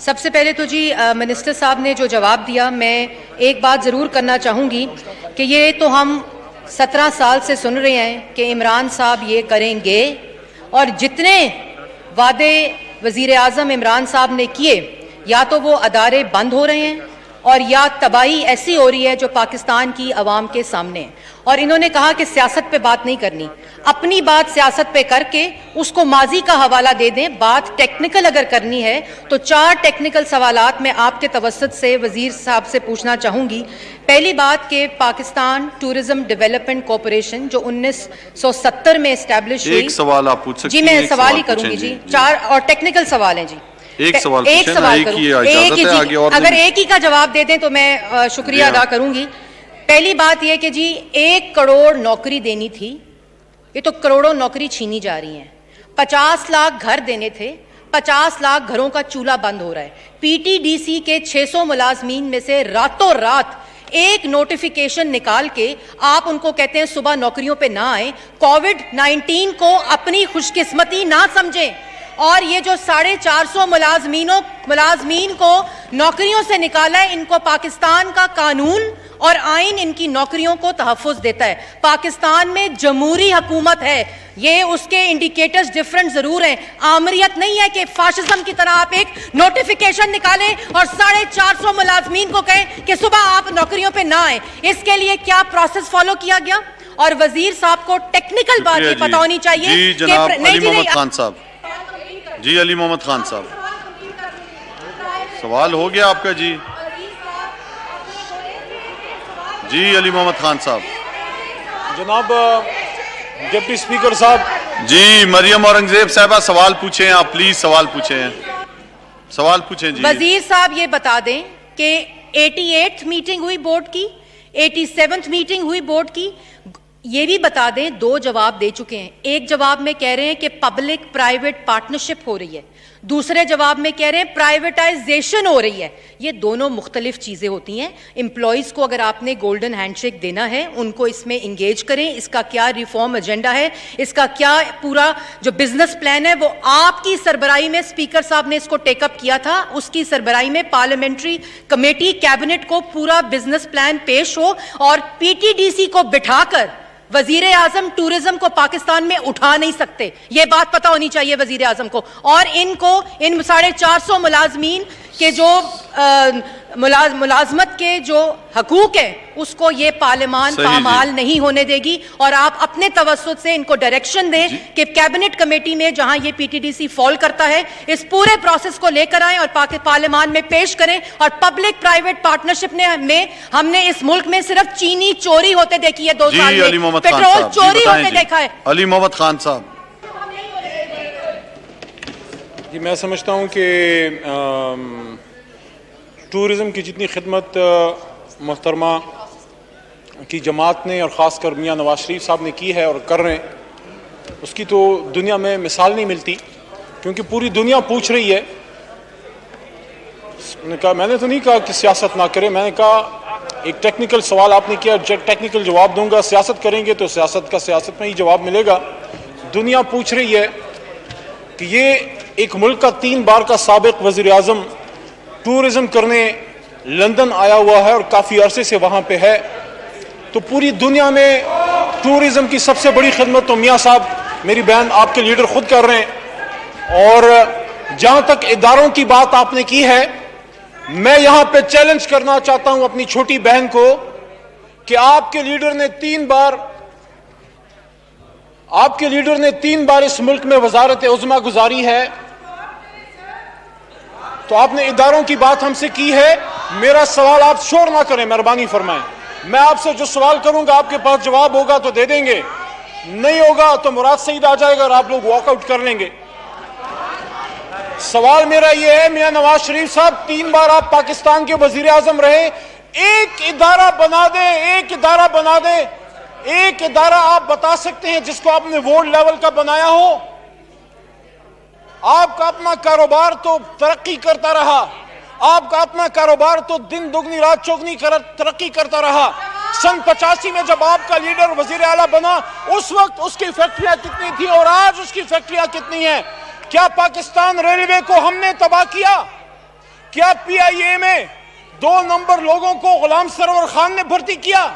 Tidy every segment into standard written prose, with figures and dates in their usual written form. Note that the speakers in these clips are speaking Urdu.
سب سے پہلے تو جی منسٹر صاحب نے جو جواب دیا، میں ایک بات ضرور کرنا چاہوں گی کہ یہ تو ہم 17 سال سے سن رہے ہیں کہ عمران صاحب یہ کریں گے، اور جتنے وعدے وزیر اعظم عمران صاحب نے کیے، یا تو وہ ادارے بند ہو رہے ہیں اور یا تباہی ایسی ہو رہی ہے جو پاکستان کی عوام کے سامنے ہے۔ اور انہوں نے کہا کہ سیاست پہ بات نہیں کرنی، اپنی بات سیاست پہ کر کے اس کو ماضی کا حوالہ دے دیں۔ بات ٹیکنیکل اگر کرنی ہے تو 4 ٹیکنیکل سوالات میں آپ کے توسط سے وزیر صاحب سے پوچھنا چاہوں گی۔ پہلی بات کہ پاکستان ٹورزم ڈیولپمنٹ کارپوریشن جو 1970 میں اسٹیبلش ہوئی، ایک سوال آپ پوچھ سکتے ہیں؟ جی میں سوال ہی کروں گی جی، 4 اور ٹیکنیکل سوال ہیں جی۔ ایک سوال کروں، اگر ایک ہی کا جواب دے دیں تو میں شکریہ ادا کروں گی۔ پہلی بات یہ کہ جی 1 کروڑ نوکری دینی تھی، یہ تو کروڑوں نوکری چھینی جا رہی ہیں۔ 50 لاکھ گھر دینے تھے، 50 لاکھ گھروں کا چولہا بند ہو رہا ہے۔ پی ٹی ڈی سی کے 600 ملازمین میں سے راتوں رات ایک نوٹیفیکیشن نکال کے آپ ان کو کہتے ہیں صبح نوکریوں پہ نہ آئیں۔ کووڈ-19 کو اپنی خوش قسمتی نہ سمجھیں، اور یہ جو 450 ملازمین کو نوکریوں سے نکالا ہے، ان کو پاکستان کا قانون اور آئین ان کی نوکریوں کو تحفظ دیتا ہے۔ پاکستان میں جمہوری حکومت ہے، یہ اس کے انڈیکیٹرز ڈیفرنٹ ضرور ہیں۔ آمریت نہیں ہے کہ فاشزم کی طرح آپ ایک نوٹیفیکیشن نکالیں اور 450 ملازمین کو کہیں کہ صبح آپ نوکریوں پہ نہ آئیں۔ اس کے لیے کیا پروسیس فالو کیا گیا؟ اور وزیر صاحب کو ٹیکنیکل بات یہ پتہ ہونی چاہیے۔ جی جناب علی محمد خان صاحب، جی علی محمد خان صاحب، سوال ہو گیا آپ کا؟ جی جی علی محمد خان صاحب۔ جناب ڈپٹی اسپیکر صاحب، جی مریم اورنگزیب صاحبہ سوال پوچھیں آپ، پلیز سوال پوچھیں، سوال پوچھیں جی۔ وزیر صاحب یہ بتا دیں کہ 88 میٹنگ ہوئی بورڈ کی، 87 میٹنگ ہوئی بورڈ کی، یہ بھی بتا دیں 2 جواب دے چکے ہیں۔ ایک جواب میں کہہ رہے ہیں کہ پبلک پرائیویٹ پارٹنرشپ ہو رہی ہے، دوسرے جواب میں کہہ رہے ہیں پرائیویٹائزیشن ہو رہی ہے۔ یہ دونوں مختلف چیزیں ہوتی ہیں۔ امپلائیز کو اگر آپ نے گولڈن ہینڈ شیک دینا ہے، ان کو اس میں انگیج کریں، اس کا کیا ریفارم ایجنڈا ہے، اس کا کیا پورا جو بزنس پلان ہے، وہ آپ کی سربراہی میں اسپیکر صاحب نے اس کو ٹیک اپ کیا تھا، اس کی سربراہی میں پارلیمنٹری کمیٹی کیبنٹ کو پورا بزنس پلان پیش ہو، اور پی ٹی ڈی سی کو بٹھا کر وزیر اعظم ٹورزم کو پاکستان میں اٹھا نہیں سکتے۔ یہ بات پتہ ہونی چاہیے وزیر اعظم کو، اور ان 450 ملازمین کے جو ملازمت کے جو حقوق ہیں اس کو یہ پارلیمان پامال نہیں ہونے دے گی۔ اور آپ اپنے توسط سے ان کو ڈائریکشن دیں کہ کیبنٹ کمیٹی میں جہاں یہ پی ٹی ڈی سی فال کرتا ہے، اس پورے پروسیس کو لے کر آئیں اور پارلیمان میں پیش کریں۔ اور پبلک پرائیویٹ پارٹنرشپ میں ہم نے اس ملک میں صرف چینی چوری ہوتے دیکھی ہے 2 سال میں، پیٹرول چوری ہوتے دیکھا ہے۔ علی محمد خان صاحب، جی میں سمجھتا ہوں کہ ٹورزم کی جتنی خدمت محترمہ کی جماعت نے اور خاص کر میاں نواز شریف صاحب نے کی ہے اور کر رہے ہیں، اس کی تو دنیا میں مثال نہیں ملتی، کیونکہ پوری دنیا پوچھ رہی ہے۔ میں نے تو نہیں کہا کہ سیاست نہ کرے، میں نے کہا ایک ٹیکنیکل سوال آپ نے کیا، ٹیکنیکل جواب دوں گا۔ سیاست کریں گے تو سیاست کا سیاست میں ہی جواب ملے گا۔ دنیا پوچھ رہی ہے کہ یہ ایک ملک کا 3 بار کا سابق وزیر اعظم ٹورزم کرنے لندن آیا ہوا ہے اور کافی عرصے سے وہاں پہ ہے، تو پوری دنیا میں ٹورزم کی سب سے بڑی خدمت تو میاں صاحب، میری بہن، آپ کے لیڈر خود کر رہے ہیں۔ اور جہاں تک اداروں کی بات آپ نے کی ہے، میں یہاں پہ چیلنج کرنا چاہتا ہوں اپنی چھوٹی بہن کو کہ آپ کے لیڈر نے 3 بار اس ملک میں وزارت عظمیٰ گزاری ہے، تو آپ نے اداروں کی بات ہم سے کی ہے۔ میرا سوال آپ شور نہ کریں، مہربانی فرمائیں۔ میں آپ سے جو سوال کروں گا آپ کے پاس جواب ہوگا تو دے دیں گے، نہیں ہوگا تو مراد سعید آ جائے گا اور آپ لوگ واک آؤٹ کر لیں گے۔ سوال میرا یہ ہے، میاں نواز شریف صاحب 3 بار آپ پاکستان کے وزیر اعظم رہے، ایک ادارہ بنا دیں، ایک ادارہ آپ بتا سکتے ہیں جس کو آپ نے وارڈ لیول کا بنایا ہو؟ آپ کا اپنا کاروبار تو ترقی کرتا رہا، آپ کا اپنا کاروبار تو دن دگنی رات چوگنی ترقی کرتا رہا۔ سن 85 میں جب آپ کا لیڈر وزیر اعلیٰ بنا، اس وقت اس کی فیکٹریاں کتنی تھیں اور آج اس کی فیکٹریاں کتنی ہیں؟ کیا پاکستان ریلوے کو ہم نے تباہ کیا؟ کیا پی آئی اے میں 2 نمبر لوگوں کو غلام سرور خان نے بھرتی کیا؟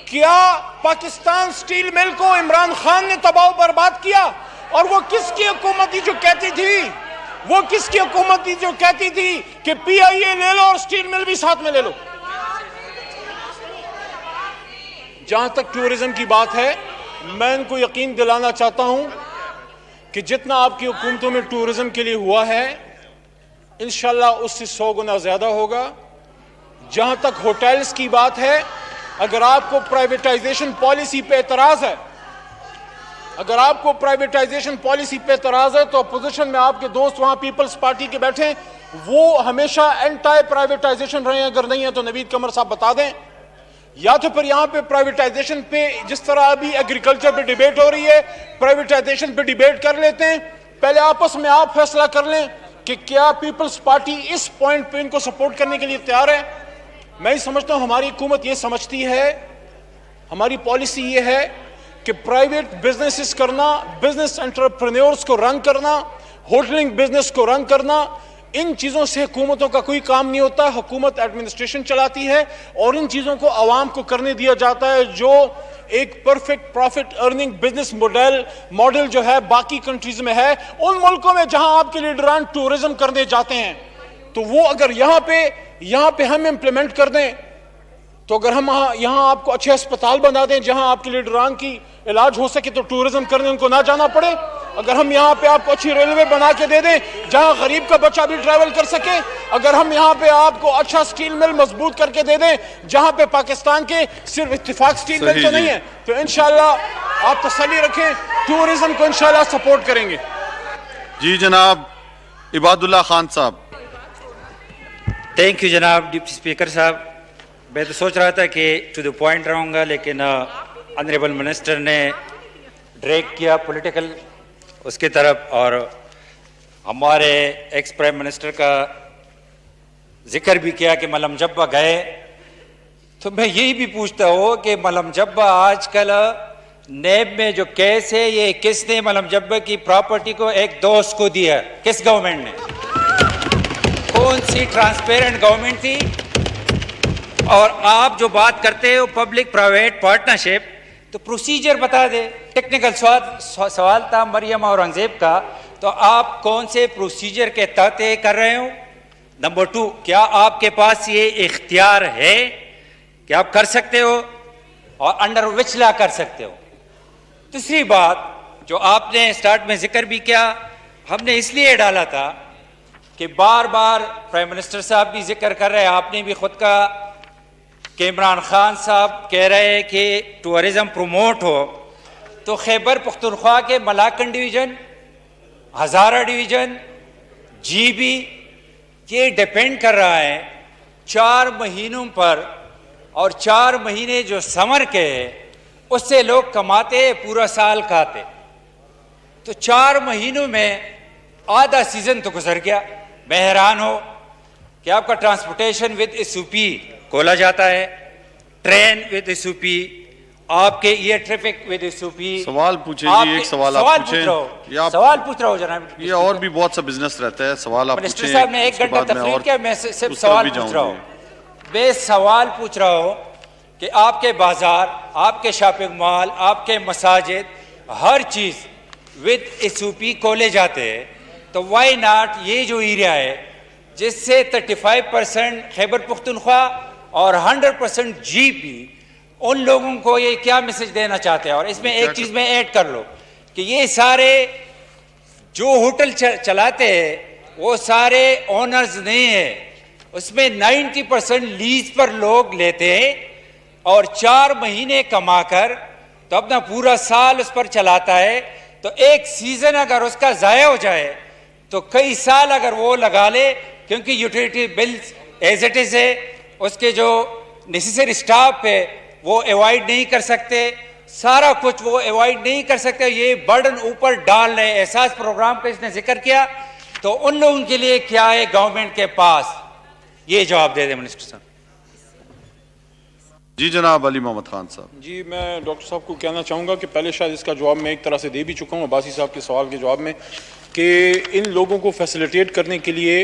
کیا پاکستان سٹیل مل کو عمران خان نے تباہ و برباد کیا؟ اور وہ کس کی حکومت تھی جو کہتی تھی کہ پی آئی اے لے لو اور سٹیل مل بھی ساتھ میں لے لو؟ جہاں تک ٹورزم کی بات ہے، میں ان کو یقین دلانا چاہتا ہوں کہ جتنا آپ کی حکومتوں میں ٹورزم کے لیے ہوا ہے، انشاءاللہ اس سے 100 گنا زیادہ ہوگا۔ جہاں تک ہوٹلز کی بات ہے، اگر آپ کو پرائیویٹائزیشن پالیسی پہ اعتراض ہے تو اپوزیشن میں آپ کے دوست وہاں پیپلز پارٹی کے بیٹھے، وہ ہمیشہ اینٹائی پرائیویٹائزیشن رہے ہیں، اگر نہیں ہے تو نوید قمر صاحب بتا دیں، یا تو پھر یہاں پہ پرائیویٹائزیشن پہ جس طرح ابھی ایگریکلچر پہ ڈیبیٹ ہو رہی ہے، پرائیویٹائزیشن پہ ڈیبیٹ کر لیتے ہیں، پہلے آپس میں آپ فیصلہ کر لیں کہ کیا پیپلز پارٹی اس پوائنٹ پہ ان کو سپورٹ کرنے کے لیے تیار ہے۔ میں ہی سمجھتا ہوں ہماری حکومت یہ سمجھتی ہے، ہماری پالیسی یہ ہے کہ پرائیویٹ بزنسز کرنا، بزنس انٹرپرینیورز کو رن کرنا، ہوٹلنگ بزنس کو رن کرنا، ان چیزوں سے حکومتوں کا کوئی کام نہیں ہوتا۔ حکومت ایڈمنسٹریشن چلاتی ہے اور ان چیزوں کو عوام کو کرنے دیا جاتا ہے، جو ایک perfect profit earning business model جو ہے باقی کنٹریز میں ہے، ان ملکوں میں جہاں آپ کے لیڈران ٹورزم کرنے جاتے ہیں، تو وہ اگر یہاں پہ ہم امپلیمنٹ کر دیں، تو اگر ہم یہاں آپ کو اچھے اسپتال بنا دیں جہاں آپ کے لیڈران کی علاج ہو سکے تو ٹورزم کرنے ان کو نہ جانا پڑے، اگر ہم یہاں پہ آپ کو اچھی ریلوے بنا کے دے دیں جہاں غریب کا بچہ بھی ٹریول کر سکے، اگر ہم یہاں پہ آپ کو اچھا سٹیل مل مضبوط کر کے دے دیں جہاں پہ پاکستان کے صرف اتفاق سٹیل مل تو نہیں ہے، تو انشاءاللہ آپ تسلی رکھیں، ٹورزم کو انشاءاللہ سپورٹ کریں گے۔ جی جناب عباد اللہ خان صاحب۔ تھینک یو جناب ڈپٹی اسپیکر صاحب۔ میں تو سوچ رہا تھا کہ ٹو دی پوائنٹ رہوں گا، لیکن آنریبل منسٹر نے ڈریگ کیا پولیٹیکل اس کی طرف، اور ہمارے ایکس پرائم منسٹر کا ذکر بھی کیا کہ ملم جبہ گئے، تو میں یہی بھی پوچھتا ہوں کہ ملم جبہ آج کل نیب میں جو کیس ہے، یہ کس نے ملم جبہ کی پراپرٹی کو ایک دوست کو دیا؟ کس گورنمنٹ نے؟ کون سی ٹرانسپیرنٹ گورنمنٹ تھی؟ اور آپ جو بات کرتے ہو پبلک پرائیویٹ پارٹنرشپ، تو پروسیجر بتا دے۔ ٹیکنیکل سوال تھا مریم اورنگزیب کا، تو آپ کون سے پروسیجر کے تحت کر رہے ہو؟ نمبر 2، کیا آپ کے پاس یہ اختیار ہے کہ آپ کر سکتے ہو، اور انڈر وچ لا کر سکتے ہو؟ تیسری بات جو آپ نے سٹارٹ میں ذکر بھی کیا، ہم نے اس لیے ڈالا تھا کہ بار بار پرائم منسٹر صاحب بھی ذکر کر رہے ہیں، آپ نے بھی خود کا، کہ عمران خان صاحب کہہ رہے ہیں کہ ٹورزم پروموٹ ہو، تو خیبر پختونخوا کے Malakand division, Hazara division, GB بی، یہ ڈیپینڈ کر رہا ہے 4 مہینوں پر، اور 4 مہینے جو سمر کے ہیں اس سے لوگ کماتے پورا سال کھاتے، تو 4 مہینوں میں آدھا سیزن تو گزر گیا۔ میں حیران ہوں کہ آپ کا ٹرانسپورٹیشن ود ایس او پی کھولا جاتا ہے، ٹرین ود ایس او پی، آپ کے ایئر ٹریفک ود ایس او پی۔ سوال پوچھیں جی، ایک سوال آپ پوچھیں۔ سوال پوچھ رہا ہوں جناب۔ یہ اور بھی بہت سا بزنس رہتا ہے، سوال آپ منسٹر پوچھیں۔ صاحب نے 1 گھنٹہ تقریر کیا، میں صرف سوال پوچھ رہا ہوں۔ میں سوال پوچھ رہا ہوں کہ آپ کے بازار، آپ کے شاپنگ مال، آپ کے مساجد، ہر چیز ود ایس او پی کھولے جاتے ہیں، تو وائی ناٹ یہ جو ایریا ہے جس سے 35% خیبر پختونخوا اور 100% جی پی، ان لوگوں کو یہ کیا میسج دینا چاہتے ہیں؟ اور اس میں ایک چیز میں ایڈ کر لو کہ یہ سارے جو ہوٹل چلاتے ہیں وہ سارے اونرز نہیں ہیں، اس میں 90% لیز پر لوگ لیتے ہیں، اور 4 مہینے کما کر تو اپنا پورا سال اس پر چلاتا ہے، تو ایک سیزن اگر اس کا ضائع ہو جائے تو کئی سال اگر وہ لگا لے، کیونکہ utility bills as it is ہے، اس کے جو نیسیسری اسٹاف ہے وہ ایوائڈ نہیں کر سکتے، سارا کچھ وہ ایوائڈ نہیں کر سکتے، یہ برڈن اوپر ڈال رہے۔ احساس پروگرام کا اس نے ذکر کیا، تو ان لوگوں کے لیے کیا ہے گورنمنٹ کے پاس؟ یہ جواب دے دیں منسٹر صاحب۔ جی جناب علی محمد خان صاحب۔ جی میں ڈاکٹر صاحب کو کہنا چاہوں گا کہ پہلے شاید اس کا جواب میں ایک طرح سے دے بھی چکا ہوں عباسی صاحب کے سوال کے جواب میں، کہ ان لوگوں کو فیسیلیٹیٹ کرنے کے لیے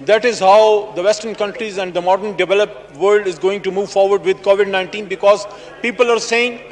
that is how the Western countries and the modern developed world is going to move forward with COVID-19, because people are saying,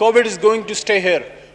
COVID is going to stay here.